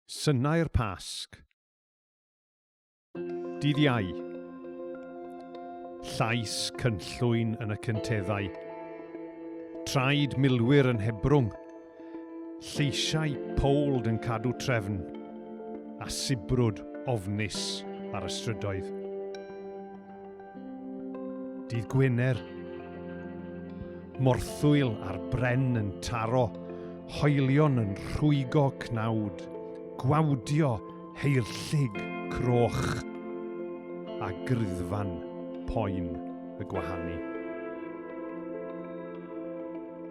Synnau'r Pasg. Dydd Iau. Llais, cynllwyn yn y cynteddau. Traed milwyr yn hebrwng. Lleisiau, powld yn cadw trefn. A Sibrwd, ofnus ar y strydoedd. Dydd Gwener. Morthwyl a'r bren yn taro. Hoelion yn rhwygo cnawd. Gwawdio, haerllug, croch. A griddfan, poen, gwahanu.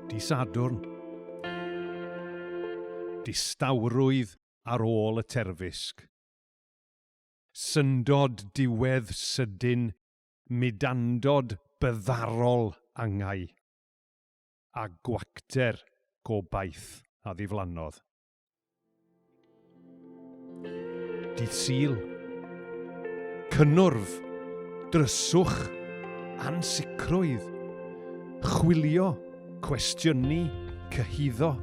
Dydd Sadwrn. Distawrwydd ar ôl y terfysg. Syndod diwedd sydyn, mydandod byddarol angau. A gwacter gobaith a ddiflannodd. Dydd Sul. Cynnwrf, dryswch, ansicrwydd, chwilio, cwestiynu, cyhuddo.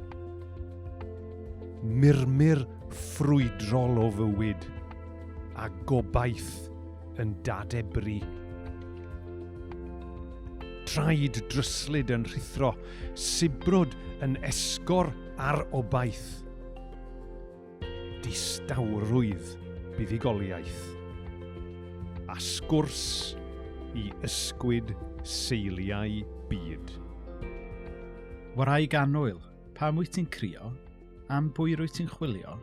Murmur ffrwydrol o fywyd, a gobaith yn dadebru. Traed dryslyd yn rhithro, Sibrwd yn esgor ar obaith. Distawrwydd buddugoliaeth. A sgwrs i ysgwyd seiliau byd. Waraig Arwel, pam wyt ti'n crio? Am bwy rwyt ti'n chwilio?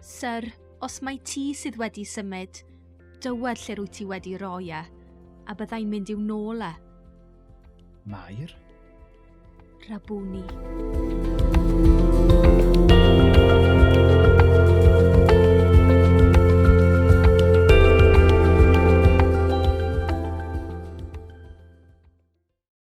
Syr, os mae ti sydd wedi symud, dywed lle rwyt ti wedi roi e, a byddai'n mynd i'w nôl e. Mair? Rabwni.